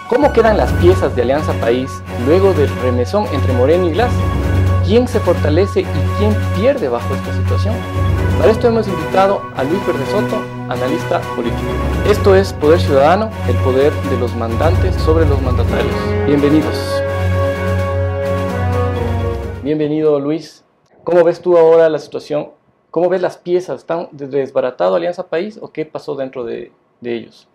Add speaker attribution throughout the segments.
Speaker 1: ¿Cómo quedan las piezas de Alianza País luego del remesón entre Moreno y Glass? ¿Quién se fortalece y quién pierde bajo esta situación? Para esto hemos invitado a Luis Verde Soto, analista político. Esto es Poder Ciudadano, el poder de los mandantes sobre los mandatarios. Bienvenidos. Bienvenido, Luis. ¿Cómo ves tú ahora la situación? ¿Cómo ves las piezas? ¿Están desbaratado Alianza País o qué pasó dentro de ellos?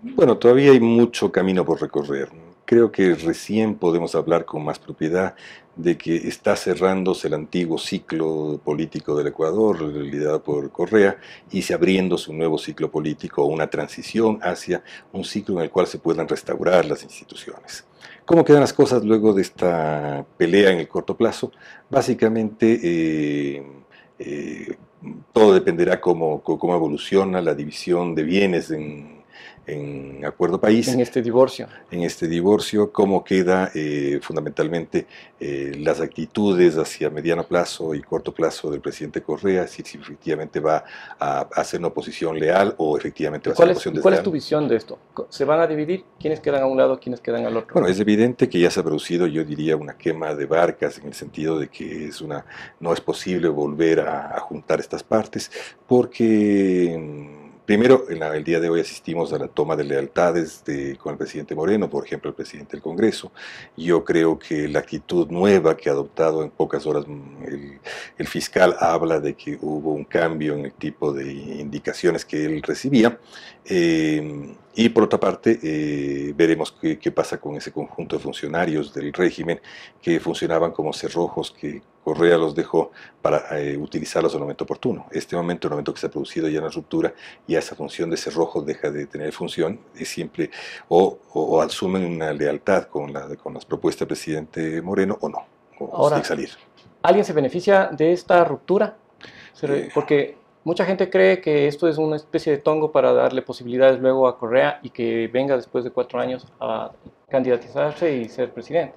Speaker 2: Bueno, todavía hay mucho camino por recorrer. Creo que recién podemos hablar con más propiedad de que está cerrándose el antiguo ciclo político del Ecuador, liderado por Correa, y se abriéndose un nuevo ciclo político o una transición hacia un ciclo en el cual se puedan restaurar las instituciones. ¿Cómo quedan las cosas luego de esta pelea en el corto plazo? Básicamente, todo dependerá cómo evoluciona la división de bienes en Acuerdo País.
Speaker 1: En este divorcio.
Speaker 2: En este divorcio, cómo queda fundamentalmente las actitudes hacia mediano plazo y corto plazo del presidente Correa, si efectivamente va a hacer una oposición leal o efectivamente va a hacer una oposición desleal.
Speaker 1: ¿Cuál es tu visión de esto? ¿Se van a dividir? ¿Quiénes quedan a un lado, quiénes quedan al otro?
Speaker 2: Bueno, es evidente que ya se ha producido, yo diría, una quema de barcas en el sentido de que no es posible volver a juntar estas partes porque... Primero, el día de hoy asistimos a la toma de lealtades con el presidente Moreno, por ejemplo, el presidente del Congreso. Yo creo que la actitud nueva que ha adoptado en pocas horas el fiscal habla de que hubo un cambio en el tipo de indicaciones que él recibía. Y por otra parte, veremos qué pasa con ese conjunto de funcionarios del régimen que funcionaban como cerrojos que Correa los dejó para utilizarlos en el momento oportuno. Este momento, el momento que se ha producido ya una ruptura, ya esa función de cerrojo deja de tener función, es siempre o asumen una lealtad con las propuestas del presidente Moreno o no, o
Speaker 1: ahora,
Speaker 2: tiene que salir.
Speaker 1: ¿Alguien se beneficia de esta ruptura? Porque mucha gente cree que esto es una especie de tongo para darle posibilidades luego a Correa y que venga después de 4 años a candidatizarse y ser presidente.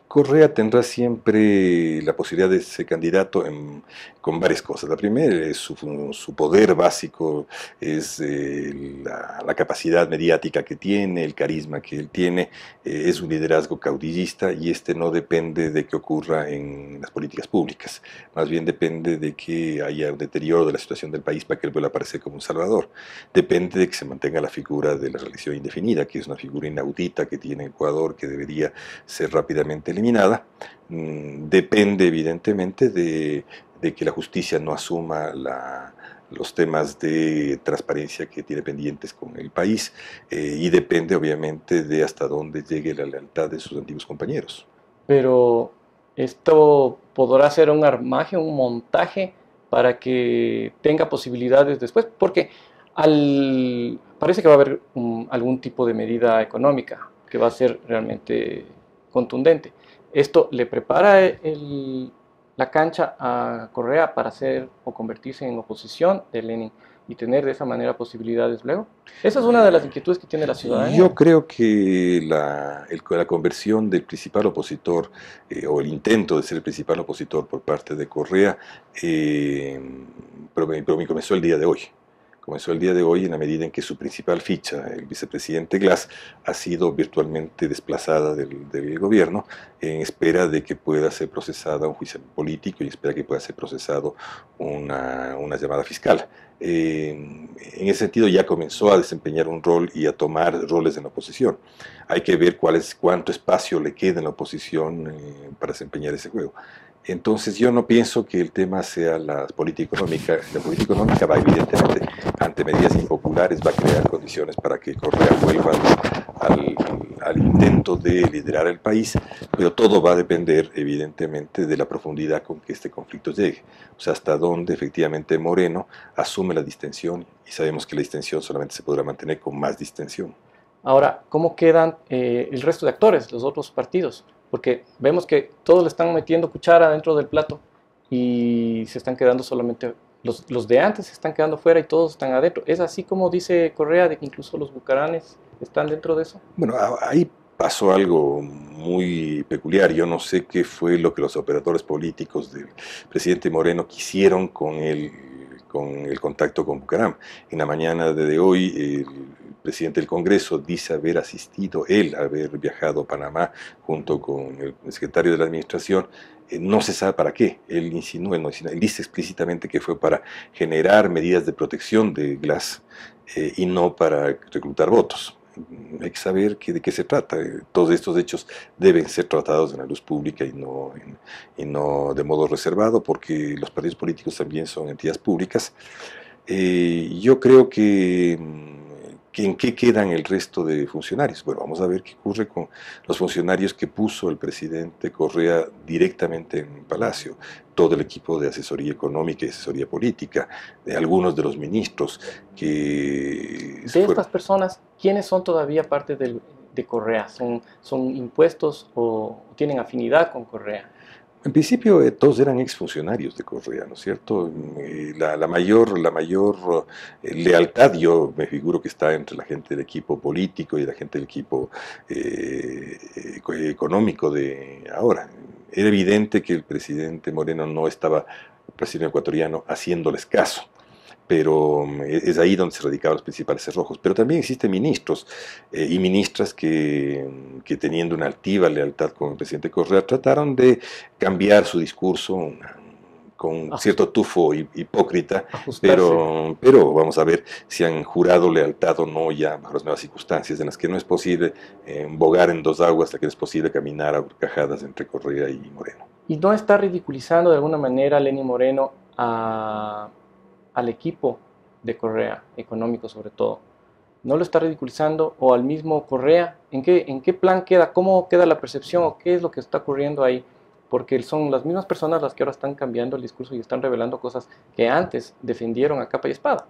Speaker 2: Correa tendrá siempre la posibilidad de ser candidato con varias cosas. La primera es su poder básico, es la capacidad mediática que tiene, el carisma que él tiene, es un liderazgo caudillista y este no depende de que ocurra en las políticas públicas, más bien depende de que haya un deterioro de la situación del país para que él vuelva a aparecer como un salvador. Depende de que se mantenga la figura de la reelección indefinida, que es una figura inaudita que tiene Ecuador, que debería ser rápidamente eliminada. Depende evidentemente de que la justicia no asuma los temas de transparencia que tiene pendientes con el país y depende obviamente de hasta dónde llegue la lealtad de sus antiguos compañeros.
Speaker 1: Pero esto podrá ser un armaje, un montaje para que tenga posibilidades después, porque parece que va a haber algún tipo de medida económica que va a ser realmente contundente. ¿Esto le prepara la cancha a Correa para ser o convertirse en oposición de Lenin y tener de esa manera posibilidades luego? Esa es una de las inquietudes que tiene la ciudadanía.
Speaker 2: Yo creo que la conversión del principal opositor o el intento de ser el principal opositor por parte de Correa comenzó el día de hoy. Comenzó el día de hoy en la medida en que su principal ficha, el vicepresidente Glass, ha sido virtualmente desplazada del gobierno en espera de que pueda ser procesada un juicio político y espera que pueda ser procesado una llamada fiscal. En ese sentido ya comenzó a desempeñar un rol y a tomar roles en la oposición. Hay que ver cuánto espacio le queda en la oposición para desempeñar ese juego. Entonces yo no pienso que el tema sea la política económica. La política económica va evidentemente, ante medidas impopulares, va a crear condiciones para que Correa vuelva al intento de liderar el país, pero todo va a depender evidentemente de la profundidad con que este conflicto llegue. O sea, hasta dónde efectivamente Moreno asume la distensión, y sabemos que la distensión solamente se podrá mantener con más distensión.
Speaker 1: Ahora, ¿cómo quedan el resto de actores, los otros partidos? Porque vemos que todos le están metiendo cuchara dentro del plato y se están quedando solamente, los de antes se están quedando fuera y todos están adentro. ¿Es así como dice Correa, de que incluso los bucaranes están dentro de eso?
Speaker 2: Bueno, ahí pasó algo muy peculiar. Yo no sé qué fue lo que los operadores políticos del presidente Moreno quisieron con con el contacto con Bucaram. En la mañana de hoy, el presidente del Congreso dice haber asistido, él haber viajado a Panamá junto con el secretario de la Administración. No se sabe para qué. Él insinúa, él dice explícitamente que fue para generar medidas de protección de Glass y no para reclutar votos. Hay que saber de qué se trata. Todos estos hechos deben ser tratados en la luz pública y no de modo reservado, porque los partidos políticos también son entidades públicas. Yo creo que ¿en qué quedan el resto de funcionarios? Bueno, vamos a ver qué ocurre con los funcionarios que puso el presidente Correa directamente en Palacio, todo el equipo de asesoría económica y asesoría política, de algunos de los ministros que...
Speaker 1: De estas personas, ¿quiénes son todavía parte de Correa? ¿Son impuestos o tienen afinidad con Correa?
Speaker 2: En principio todos eran exfuncionarios de Correa, ¿no es cierto? La mayor lealtad, yo me figuro que está entre la gente del equipo político y la gente del equipo económico de ahora. Era evidente que el presidente Moreno no estaba, el presidente ecuatoriano, haciéndoles caso, pero es ahí donde se radicaban los principales cerrojos. Pero también existen ministros y ministras que teniendo una altiva lealtad con el presidente Correa trataron de cambiar su discurso con cierto tufo hipócrita, pero vamos a ver si han jurado lealtad o no ya bajo las nuevas circunstancias en las que no es posible bogar en dos aguas, hasta que no es posible caminar a horcajadas entre Correa y Moreno.
Speaker 1: ¿Y no está ridiculizando de alguna manera Lenín Moreno al equipo de Correa, económico sobre todo? ¿No lo está ridiculizando? ¿O al mismo Correa? ¿En qué plan queda? ¿Cómo queda la percepción? ¿O qué es lo que está ocurriendo ahí? Porque son las mismas personas las que ahora están cambiando el discurso y están revelando cosas que antes defendieron a capa y espada.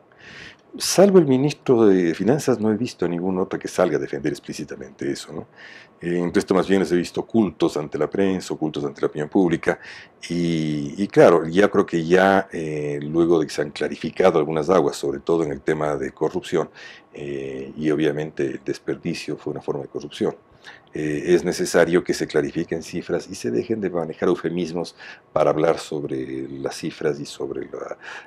Speaker 2: Salvo el ministro de Finanzas, no he visto a ningún otro que salga a defender explícitamente eso, ¿no? Entre esto más bien les he visto ocultos ante la prensa, ocultos ante la opinión pública, y claro, ya creo que ya luego de que se han clarificado algunas aguas, sobre todo en el tema de corrupción, y obviamente el desperdicio fue una forma de corrupción, es necesario que se clarifiquen cifras y se dejen de manejar eufemismos para hablar sobre las cifras y sobre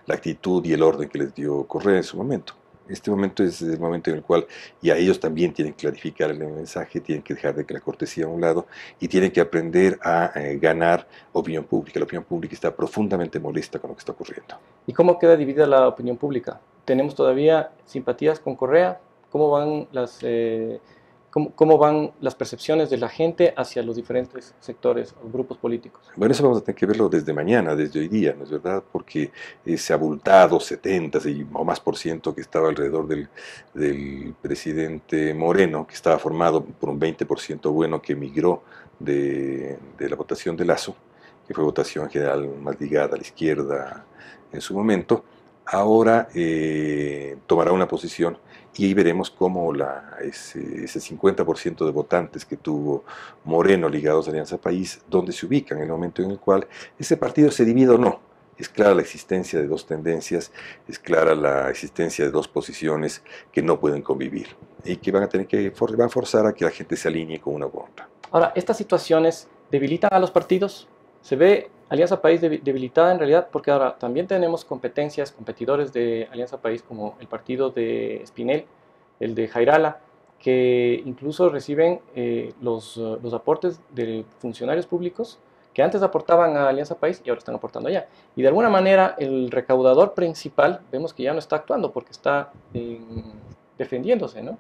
Speaker 2: la actitud y el orden que les dio Correa en su momento. Este momento es el momento en el cual ya ellos también tienen que clarificar el mensaje, tienen que dejar de que la cortesía a un lado y tienen que aprender a ganar opinión pública. La opinión pública está profundamente molesta con lo que está ocurriendo.
Speaker 1: ¿Y cómo queda dividida la opinión pública? ¿Tenemos todavía simpatías con Correa? ¿Cómo van cómo van las percepciones de la gente hacia los diferentes sectores o grupos políticos?
Speaker 2: Bueno, eso vamos a tener que verlo desde mañana, desde hoy día, ¿no es verdad? Porque ese abultado 70 o más por ciento que estaba alrededor del presidente Moreno, que estaba formado por un 20% bueno que emigró de la votación de Lasso, que fue votación general más ligada a la izquierda en su momento, ahora tomará una posición y ahí veremos cómo ese 50% de votantes que tuvo Moreno ligados a Alianza País, dónde se ubican en el momento en el cual ese partido se divide o no. Es clara la existencia de dos tendencias, es clara la existencia de dos posiciones que no pueden convivir y que van a forzar a que la gente se alinee con una u otra.
Speaker 1: Ahora, ¿estas situaciones debilitan a los partidos? ¿Se ve Alianza País debilitada en realidad? Porque ahora también tenemos competidores de Alianza País como el partido de Spinel, el de Jairala, que incluso reciben los aportes de funcionarios públicos que antes aportaban a Alianza País y ahora están aportando allá. Y de alguna manera el recaudador principal vemos que ya no está actuando porque está defendiéndose, ¿no?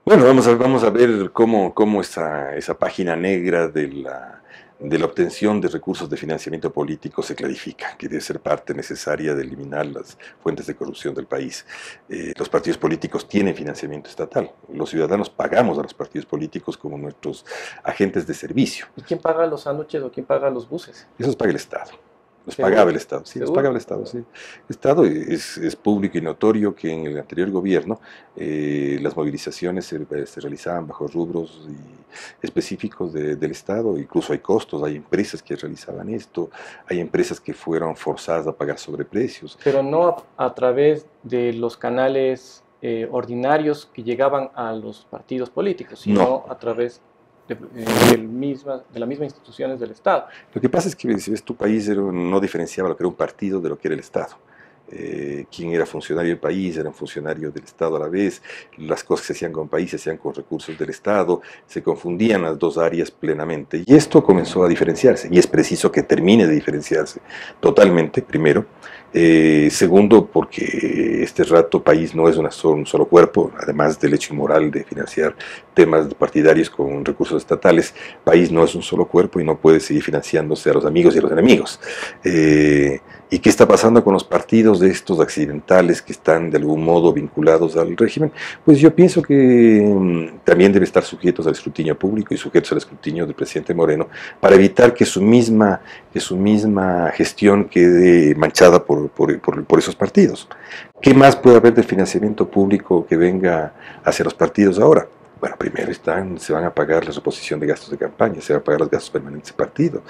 Speaker 2: Bueno, vamos a ver cómo esa página negra de la obtención de recursos de financiamiento político se clarifica, que debe ser parte necesaria de eliminar las fuentes de corrupción del país. Los partidos políticos tienen financiamiento estatal. Los ciudadanos pagamos a los partidos políticos como nuestros agentes de servicio.
Speaker 1: ¿Y quién paga los sándwiches o quién paga los buses?
Speaker 2: Eso los paga el Estado. Los pagaba el Estado, sí, los pagaba el Estado, sí. El Estado es público y notorio que en el anterior gobierno las movilizaciones se realizaban bajo rubros específicos del Estado, incluso hay costos, hay empresas que realizaban esto, hay empresas que fueron forzadas a pagar sobreprecios.
Speaker 1: Pero no a través de los canales ordinarios que llegaban a los partidos políticos, sino a través de las mismas instituciones del Estado.
Speaker 2: Lo que pasa es que si ves, tu país no diferenciaba lo que era un partido de lo que era el Estado. quién era funcionario del país, eran funcionarios del Estado a la vez, las cosas que se hacían con el país se hacían con recursos del Estado, se confundían las dos áreas plenamente. Y esto comenzó a diferenciarse, y es preciso que termine de diferenciarse totalmente, primero. Segundo, porque este rato país no es un solo cuerpo, además del hecho inmoral de financiar temas partidarios con recursos estatales, país no es un solo cuerpo y no puede seguir financiándose a los amigos y a los enemigos. ¿Y qué está pasando con los partidos de estos accidentales que están de algún modo vinculados al régimen? Pues yo pienso que también deben estar sujetos al escrutinio público y sujetos al escrutinio del presidente Moreno para evitar que su misma gestión quede manchada por esos partidos. ¿Qué más puede haber del financiamiento público que venga hacia los partidos ahora? Bueno, primero se van a pagar la reposición de gastos de campaña, se van a pagar los gastos permanentes de partido.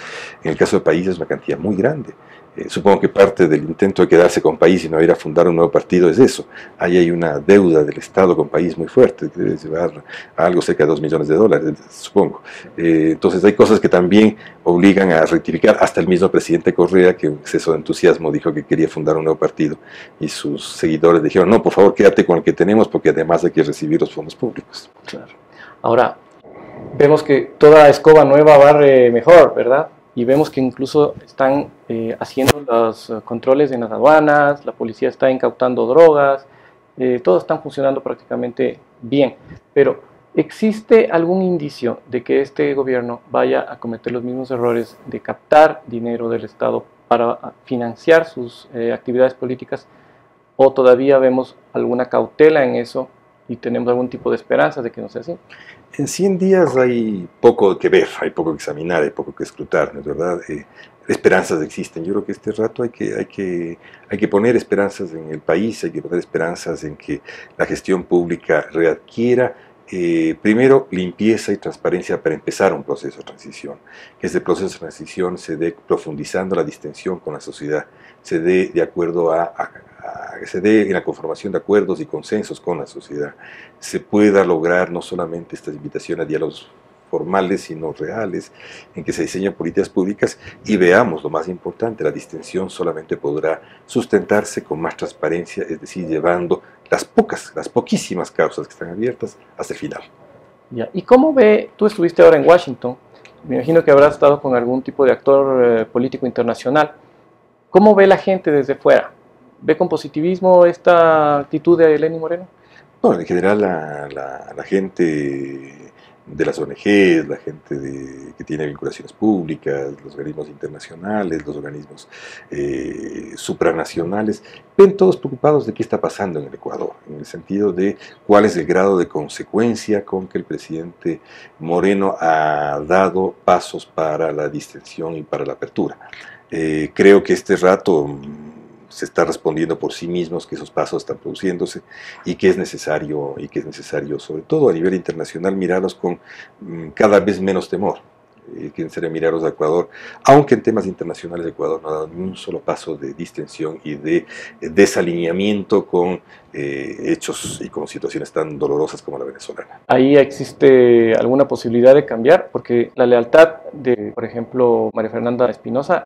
Speaker 2: En el caso del país es una cantidad muy grande. Supongo que parte del intento de quedarse con país y no ir a fundar un nuevo partido es eso. Ahí hay una deuda del Estado con país muy fuerte, que debe llevar a algo cerca de $2 millones, supongo. Entonces hay cosas que también obligan a rectificar. Hasta el mismo presidente Correa, que en exceso de entusiasmo dijo que quería fundar un nuevo partido, y sus seguidores dijeron, no, por favor, quédate con el que tenemos, porque además hay que recibir los fondos públicos.
Speaker 1: Claro. Ahora, vemos que toda escoba nueva barre mejor, ¿verdad? Y vemos que incluso están haciendo los controles en las aduanas, la policía está incautando drogas, todos están funcionando prácticamente bien. Pero, ¿existe algún indicio de que este gobierno vaya a cometer los mismos errores de captar dinero del Estado para financiar sus actividades políticas? ¿O todavía vemos alguna cautela en eso y tenemos algún tipo de esperanza de que no sea así?
Speaker 2: En 100 días hay poco que ver, hay poco que examinar, hay poco que escrutar, ¿no es verdad? Esperanzas existen. Yo creo que este rato hay que poner esperanzas en el país, hay que poner esperanzas en que la gestión pública readquiera primero limpieza y transparencia para empezar un proceso de transición. Que este proceso de transición se dé profundizando la distensión con la sociedad, se dé de acuerdo se dé en la conformación de acuerdos y consensos con la sociedad, se pueda lograr no solamente esta invitación a diálogos formales, sino reales, en que se diseñen políticas públicas y veamos lo más importante, la distensión solamente podrá sustentarse con más transparencia, es decir, llevando las poquísimas causas que están abiertas hasta el final.
Speaker 1: Ya. ¿Y cómo ve, tú estuviste ahora en Washington, me imagino que habrás estado con algún tipo de actor político internacional, ¿cómo ve la gente desde fuera? ¿Ve con positivismo esta actitud de Lenín Moreno?
Speaker 2: Bueno, en general la gente de las ONGs, la gente que tiene vinculaciones públicas, los organismos internacionales, los organismos supranacionales, ven todos preocupados de qué está pasando en el Ecuador, en el sentido de cuál es el grado de consecuencia con que el presidente Moreno ha dado pasos para la distensión y para la apertura. Creo que este rato se está respondiendo por sí mismos que esos pasos están produciéndose y que es necesario, sobre todo a nivel internacional, mirarlos con cada vez menos temor. Que sería mirarlos a Ecuador, aunque en temas internacionales Ecuador no ha dado ni un solo paso de distensión y de desalineamiento con hechos y con situaciones tan dolorosas como la venezolana.
Speaker 1: ¿Ahí existe alguna posibilidad de cambiar? Porque la lealtad de, por ejemplo, María Fernanda Espinosa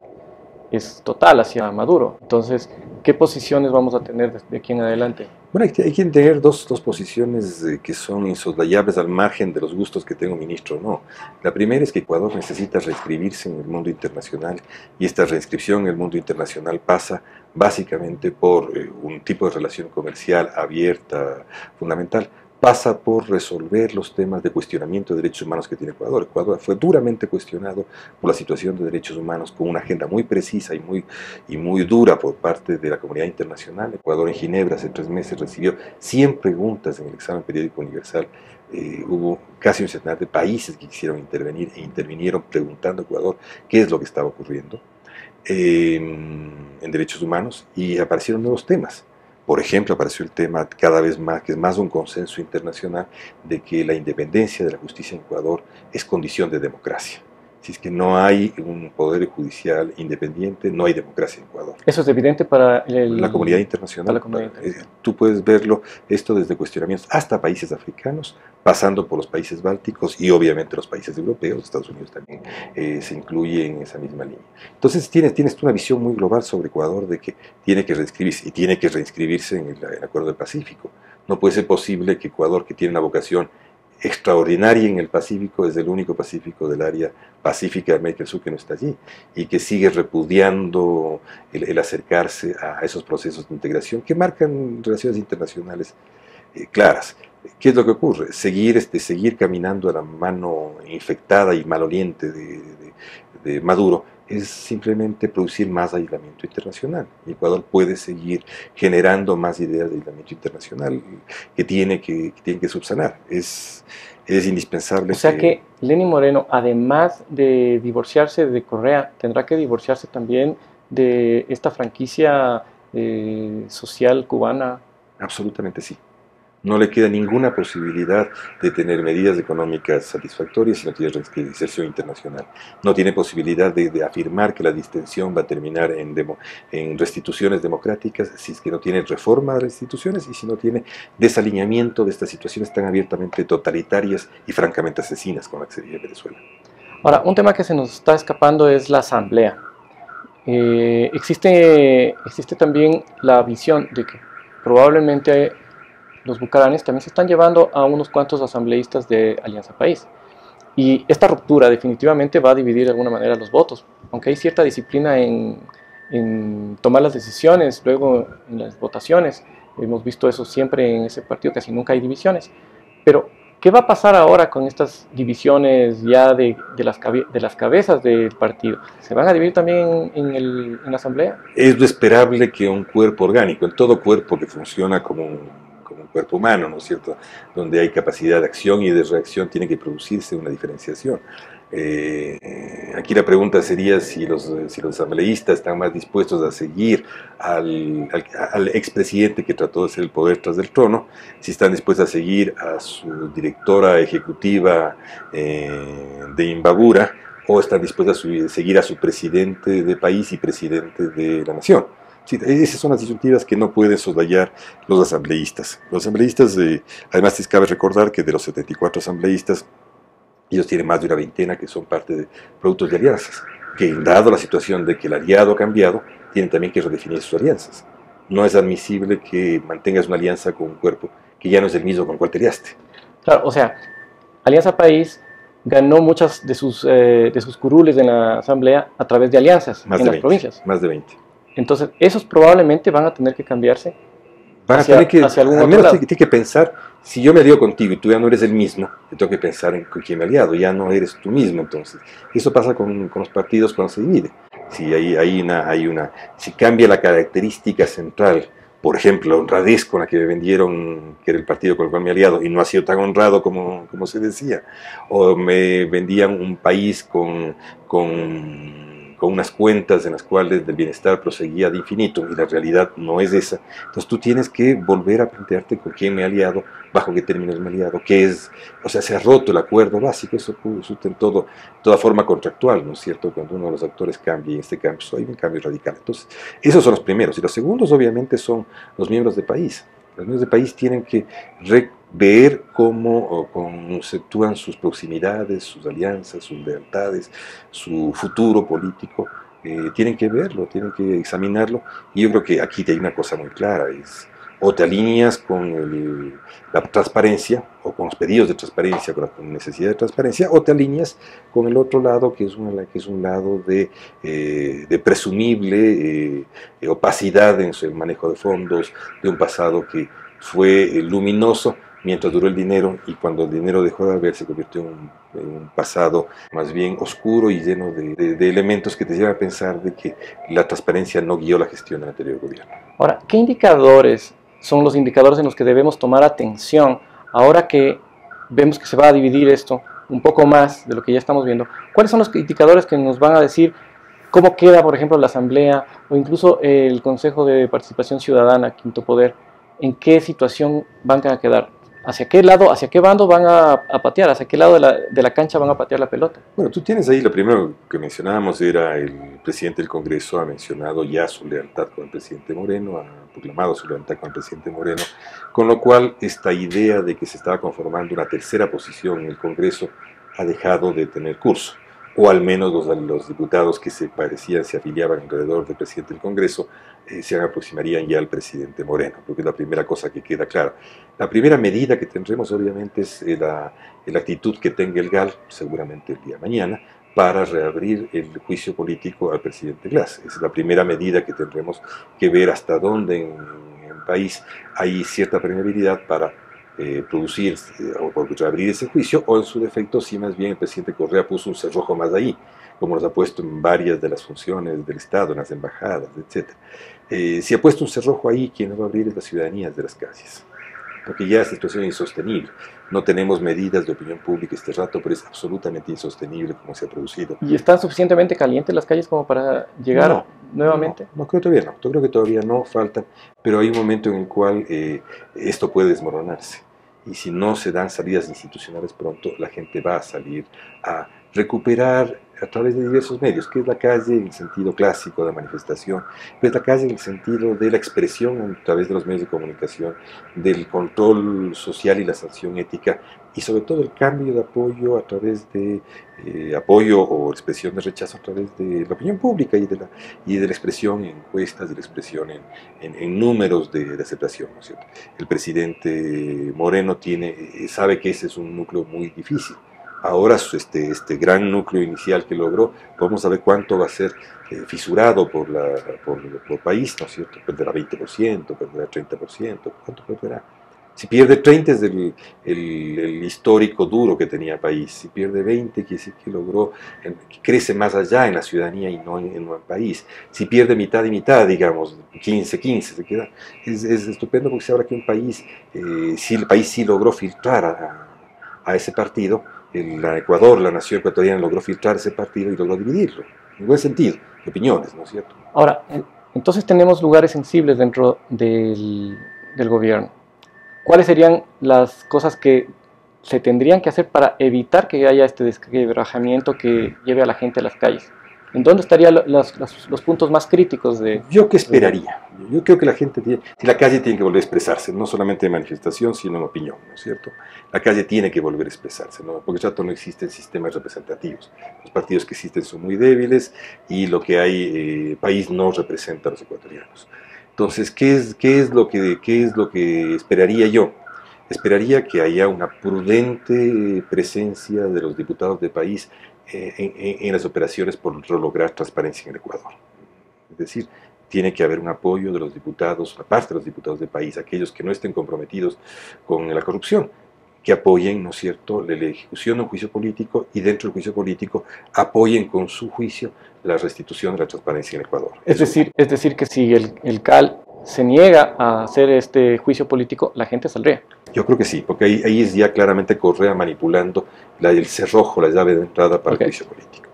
Speaker 1: es total hacia Maduro. Entonces, ¿qué posiciones vamos a tener de aquí en adelante?
Speaker 2: Bueno, hay que tener dos posiciones que son insoslayables al margen de los gustos que tenga un ministro o no. La primera es que Ecuador necesita reinscribirse en el mundo internacional y esta reinscripción en el mundo internacional pasa básicamente por un tipo de relación comercial abierta, fundamental. Pasa por resolver los temas de cuestionamiento de derechos humanos que tiene Ecuador. Ecuador fue duramente cuestionado por la situación de derechos humanos con una agenda muy precisa y muy dura por parte de la comunidad internacional. Ecuador en Ginebra hace 3 meses recibió 100 preguntas en el examen periódico universal. Hubo casi un centenar de países que quisieron intervenir e intervinieron preguntando a Ecuador qué es lo que estaba ocurriendo en derechos humanos y aparecieron nuevos temas. Por ejemplo, apareció el tema cada vez más, que es más un consenso internacional, de que la independencia de la justicia en Ecuador es condición de democracia. Si es que no hay un poder judicial independiente, no hay democracia en Ecuador.
Speaker 1: Eso es evidente para
Speaker 2: La comunidad internacional. Tú puedes verlo, esto desde cuestionamientos hasta países africanos, pasando por los países bálticos y obviamente los países europeos. Estados Unidos también se incluye en esa misma línea. Entonces tienes una visión muy global sobre Ecuador de que tiene que reinscribirse, y tiene que reinscribirse en el Acuerdo del Pacífico. No puede ser posible que Ecuador, que tiene una vocación extraordinaria en el Pacífico, es el único Pacífico del área pacífica de América del Sur que no está allí, y que sigue repudiando el acercarse a esos procesos de integración que marcan relaciones internacionales claras. ¿Qué es lo que ocurre? Seguir caminando a la mano infectada y maloliente de Maduro es simplemente producir más aislamiento internacional. Y Ecuador puede seguir generando más ideas de aislamiento internacional que tiene que subsanar. Es indispensable.
Speaker 1: O sea que Lenín Moreno, además de divorciarse de Correa, tendrá que divorciarse también de esta franquicia social cubana.
Speaker 2: Absolutamente sí. No le queda ninguna posibilidad de tener medidas económicas satisfactorias si no tiene reinserción internacional. No tiene posibilidad de afirmar que la distensión va a terminar en restituciones democráticas si es que no tiene reforma de las instituciones y si no tiene desalineamiento de estas situaciones tan abiertamente totalitarias y francamente asesinas con la que se vive Venezuela.
Speaker 1: Ahora, un tema que se nos está escapando es la asamblea. Existe también la visión de que probablemente los bucaranes también se están llevando a unos cuantos asambleístas de Alianza País. Y esta ruptura definitivamente va a dividir de alguna manera los votos, aunque hay cierta disciplina en tomar las decisiones, luego en las votaciones. Hemos visto eso siempre en ese partido, casi nunca hay divisiones. Pero, ¿qué va a pasar ahora con estas divisiones ya de las cabezas del partido? ¿Se van a dividir también en la asamblea?
Speaker 2: Es lo esperable que un cuerpo orgánico, en todo cuerpo que funciona como un cuerpo humano, ¿no es cierto?, donde hay capacidad de acción y de reacción, tiene que producirse una diferenciación. Aquí la pregunta sería si los asambleístas están más dispuestos a seguir al expresidente que trató de ser el poder tras del trono, si están dispuestos a seguir a su directora ejecutiva de Imbabura, o están dispuestos a seguir a su presidente de país y presidente de la nación. Sí, esas son las disyuntivas que no pueden soslayar los asambleístas. Los asambleístas, además, cabe recordar que de los 74 asambleístas, ellos tienen más de una veintena que son parte de productos de alianzas, que dado la situación de que el aliado ha cambiado, tienen también que redefinir sus alianzas. No es admisible que mantengas una alianza con un cuerpo que ya no es el mismo con el cual te aliaste.
Speaker 1: Claro, o sea, Alianza País ganó muchas de sus curules en la asamblea a través de alianzas en las provincias.
Speaker 2: Más de 20.
Speaker 1: Entonces, esos probablemente van a tener que cambiarse.
Speaker 2: Van a tener que, al menos tiene que pensar, si yo me alío contigo y tú ya no eres el mismo, yo tengo que pensar en con quién me he aliado, ya no eres tú mismo. Entonces, eso pasa con los partidos cuando se divide. Si cambia la característica central, por ejemplo, la honradez con la que me vendieron que era el partido con el cual me he aliado y no ha sido tan honrado como se decía, o me vendían un país con unas cuentas en las cuales el bienestar proseguía de infinito y la realidad no es esa. Entonces tú tienes que volver a plantearte con quién me he aliado, bajo qué términos me he aliado, qué es, o sea, se ha roto el acuerdo básico, eso resulta en toda forma contractual, ¿no es cierto? Cuando uno de los actores cambia, y en este cambio hay un cambio radical. Entonces, esos son los primeros, y los segundos obviamente son los miembros de país. Los miembros de país tienen que ver cómo conceptúan sus proximidades, sus alianzas, sus lealtades, su futuro político. Tienen que verlo, tienen que examinarlo. Y yo creo que aquí hay una cosa muy clara, es o te alineas con la transparencia, o con los pedidos de transparencia, con la necesidad de transparencia, o te alineas con el otro lado, que es un lado de presumible opacidad en el manejo de fondos, de un pasado que fue luminoso mientras duró el dinero, y cuando el dinero dejó de haber se convirtió en un pasado más bien oscuro y lleno de elementos que te llevan a pensar de que la transparencia no guió la gestión del anterior gobierno.
Speaker 1: Ahora, ¿qué indicadores son los indicadores en los que debemos tomar atención ahora que vemos que se va a dividir esto un poco más de lo que ya estamos viendo? ¿Cuáles son los indicadores que nos van a decir cómo queda, por ejemplo, la Asamblea o incluso el Consejo de Participación Ciudadana, Quinto Poder? ¿En qué situación van a quedar? ¿hacia qué lado, hacia qué bando van a patear? ¿Hacia qué lado de la cancha van a patear la pelota?
Speaker 2: Bueno, tú tienes ahí, lo primero que mencionábamos era el presidente del Congreso ha mencionado ya su lealtad con el presidente Moreno, ha proclamado su lealtad con el presidente Moreno, con lo cual esta idea de que se estaba conformando una tercera posición en el Congreso ha dejado de tener curso, o al menos los diputados que se parecían, se afiliaban alrededor del presidente del Congreso, se aproximarían ya al presidente Moreno, porque es la primera cosa que queda clara. La primera medida que tendremos obviamente es la actitud que tenga el GAL, seguramente el día de mañana, para reabrir el juicio político al presidente Glass. Esa es la primera medida que tendremos que ver hasta dónde en el país hay cierta permeabilidad para producir o reabrir ese juicio, o en su defecto, si más bien el presidente Correa puso un cerrojo más ahí, como los ha puesto en varias de las funciones del Estado, en las embajadas, etc. Si ha puesto un cerrojo ahí, quien lo va a abrir es la ciudadanía de las calles, porque ya es situación insostenible. No tenemos medidas de opinión pública este rato, pero es absolutamente insostenible como se ha producido.
Speaker 1: ¿Y están suficientemente calientes las calles como para llegar nuevamente?
Speaker 2: No, creo todavía no. Yo creo que todavía no, faltan, pero hay un momento en el cual esto puede desmoronarse. Y si no se dan salidas institucionales pronto, la gente va a salir a recuperar a través de diversos medios, que es la calle en el sentido clásico de manifestación, pero es la calle en el sentido de la expresión a través de los medios de comunicación, del control social y la sanción ética, y sobre todo el cambio de apoyo a través de apoyo o expresión de rechazo a través de la opinión pública y de la expresión en encuestas, de la expresión en números de aceptación, ¿no es cierto? El presidente Moreno sabe que ese es un núcleo muy difícil. Ahora este gran núcleo inicial que logró, podemos saber cuánto va a ser fisurado por país, ¿no es cierto? Perderá 20%, perderá 30%, ¿cuánto perderá? Si pierde 30 es el histórico duro que tenía el país. Si pierde 20, quiere decir que que crece más allá en la ciudadanía y no en el país. Si pierde mitad y mitad, digamos, 15-15, se queda. Es estupendo porque se habla que un país, si el país sí logró filtrar a ese partido, Ecuador, la nación ecuatoriana logró filtrar ese partido y logró dividirlo, en buen sentido, de opiniones, ¿no es cierto?
Speaker 1: Ahora, entonces tenemos lugares sensibles dentro del gobierno. ¿Cuáles serían las cosas que se tendrían que hacer para evitar que haya este desquebrajamiento que lleve a la gente a las calles? ¿En dónde estarían los puntos más críticos de...?
Speaker 2: ¿Yo qué esperaría? Yo creo que la gente si la calle tiene que volver a expresarse, no solamente en manifestación, sino en opinión, ¿no es cierto? La calle tiene que volver a expresarse, ¿no? Porque ya no existen sistemas representativos. Los partidos que existen son muy débiles y lo que hay, país no representa a los ecuatorianos. Entonces, ¿qué es lo que esperaría yo? Esperaría que haya una prudente presencia de los diputados del país en las operaciones por lograr transparencia en el Ecuador. Es decir, tiene que haber un apoyo de los diputados, aparte de los diputados del país, aquellos que no estén comprometidos con la corrupción, que apoyen, ¿no es cierto?, la ejecución de un juicio político y dentro del juicio político apoyen con su juicio la restitución de la transparencia en Ecuador.
Speaker 1: Es decir que si el CAL se niega a hacer este juicio político, la gente saldría.
Speaker 2: Yo creo que sí, porque ahí es ya claramente Correa manipulando el cerrojo, la llave de entrada para el juicio político.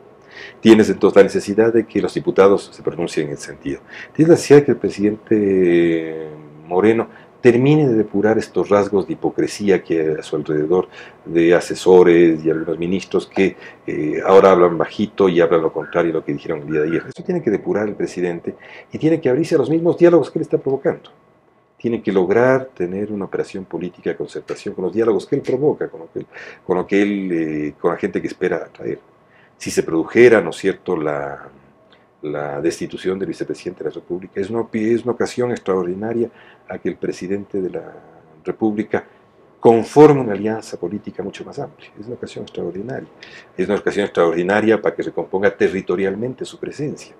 Speaker 2: Tienes entonces la necesidad de que los diputados se pronuncien en ese sentido. Tienes la necesidad de que el presidente Moreno termine de depurar estos rasgos de hipocresía que a su alrededor de asesores y algunos ministros que ahora hablan bajito y hablan lo contrario a lo que dijeron el día de ayer. Eso tiene que depurar el presidente y tiene que abrirse a los mismos diálogos que él está provocando. Tiene que lograr tener una operación política de concertación con los diálogos que él provoca, con la gente que espera atraer. Si se produjera, ¿no es cierto?, la destitución del vicepresidente de la República, es una ocasión extraordinaria a que el presidente de la República conforme una alianza política mucho más amplia. Es una ocasión extraordinaria. Es una ocasión extraordinaria para que se componga territorialmente su presencia,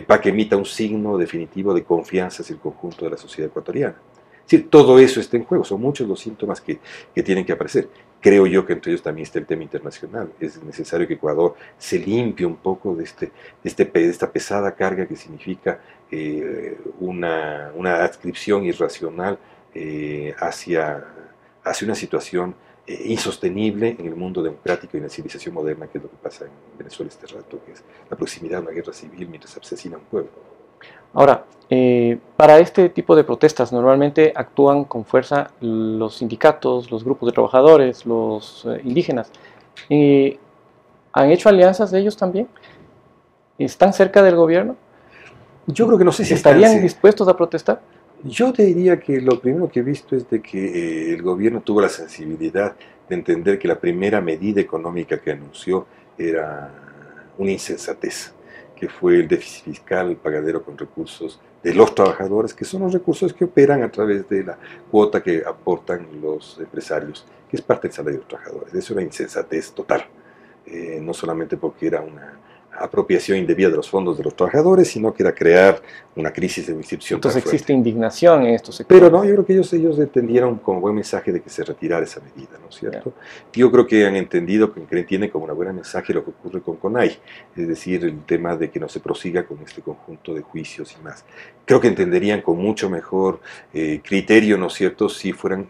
Speaker 2: para que emita un signo definitivo de confianza hacia el conjunto de la sociedad ecuatoriana. Es decir, todo eso está en juego, son muchos los síntomas que tienen que aparecer. Creo yo que entre ellos también está el tema internacional. Es necesario que Ecuador se limpie un poco de esta pesada carga que significa una adscripción irracional hacia una situación insostenible en el mundo democrático y en la civilización moderna, que es lo que pasa en Venezuela este rato, que es la proximidad a una guerra civil mientras se asesina a un pueblo.
Speaker 1: Ahora, para este tipo de protestas normalmente actúan con fuerza los sindicatos, los grupos de trabajadores, los indígenas. ¿Han hecho alianzas de ellos también? ¿Están cerca del gobierno?
Speaker 2: Yo creo que no sé si
Speaker 1: ¿Estarían dispuestos a protestar?
Speaker 2: Yo te diría que lo primero que he visto es de que el gobierno tuvo la sensibilidad de entender que la primera medida económica que anunció era una insensatez, que fue el déficit fiscal, el pagadero con recursos de los trabajadores, que son los recursos que operan a través de la cuota que aportan los empresarios, que es parte del salario de los trabajadores. Eso era insensatez total, no solamente porque era una apropiación indebida de los fondos de los trabajadores, sino que era crear una crisis de una institución.
Speaker 1: Entonces existe indignación en estos sectores.
Speaker 2: Pero no, yo creo que ellos entendieron como buen mensaje de que se retirara esa medida, ¿no es cierto? Yo creo que han entendido, que entienden como una buena mensaje lo que ocurre con CONAI, es decir, el tema de que no se prosiga con este conjunto de juicios y más. Creo que entenderían con mucho mejor criterio, ¿no es cierto?, si fueran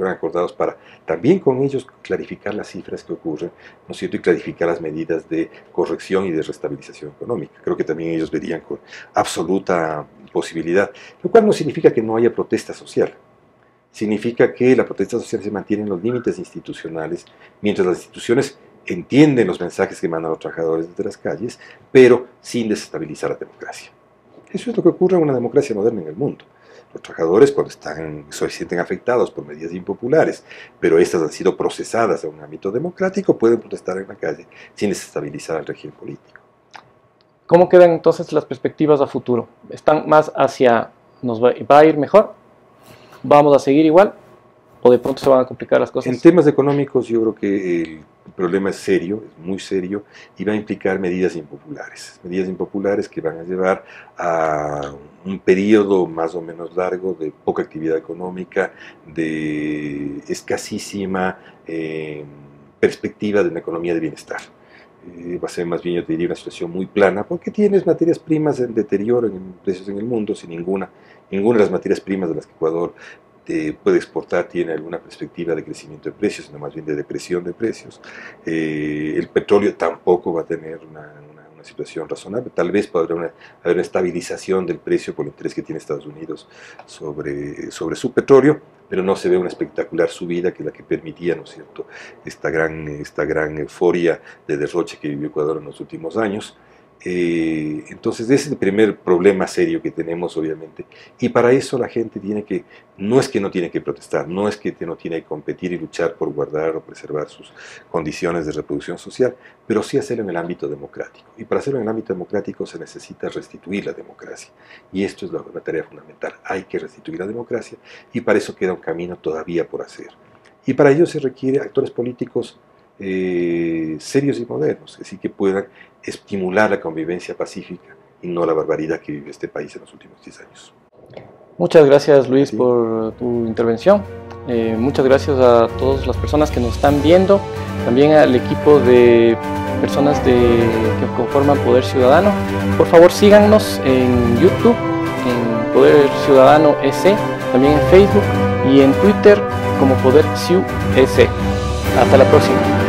Speaker 2: acordados para también con ellos clarificar las cifras que ocurren, ¿no es cierto?, y clarificar las medidas de corrección y de restabilización económica. Creo que también ellos verían con absoluta posibilidad, lo cual no significa que no haya protesta social. Significa que la protesta social se mantiene en los límites institucionales, mientras las instituciones entienden los mensajes que mandan los trabajadores desde las calles, pero sin desestabilizar la democracia. Eso es lo que ocurre en una democracia moderna en el mundo. Los trabajadores, cuando se sienten afectados por medidas impopulares, pero estas han sido procesadas en un ámbito democrático, pueden protestar en la calle sin desestabilizar el régimen político.
Speaker 1: ¿Cómo quedan entonces las perspectivas a futuro? ¿Están más hacia nos va a ir mejor? ¿Vamos a seguir igual? ¿O de pronto se van a complicar las cosas?
Speaker 2: En temas económicos yo creo que el problema es serio, es muy serio, y va a implicar medidas impopulares que van a llevar a un periodo más o menos largo de poca actividad económica, de escasísima perspectiva de una economía de bienestar. Va a ser más bien, yo te diría, una situación muy plana, porque tienes materias primas en deterioro en precios en el mundo, sin ninguna de las materias primas de las que Ecuador puede exportar tiene alguna perspectiva de crecimiento de precios, sino más bien de depresión de precios. El petróleo tampoco va a tener una situación razonable. Tal vez podrá haber una estabilización del precio por el interés que tiene Estados Unidos sobre su petróleo, pero no se ve una espectacular subida que es la que permitía, ¿no es cierto?, esta gran euforia de derroche que vivió Ecuador en los últimos años. Entonces ese es el primer problema serio que tenemos, obviamente, y para eso la gente no es que no tiene que protestar, no es que no tiene que competir y luchar por guardar o preservar sus condiciones de reproducción social, pero sí hacerlo en el ámbito democrático, y para hacerlo en el ámbito democrático se necesita restituir la democracia, y esto es la tarea fundamental, hay que restituir la democracia, y para eso queda un camino todavía por hacer, y para ello se requiere actores políticos serios y modernos, así que puedan estimular la convivencia pacífica y no la barbaridad que vive este país en los últimos 10 años.
Speaker 1: Muchas gracias, Luis, por tu intervención. Muchas gracias a todas las personas que nos están viendo, también al equipo de personas que conforman Poder Ciudadano. Por favor, síganos en YouTube, en Poder Ciudadano EC, también en Facebook y en Twitter como Poder Ciu EC. Hasta la próxima.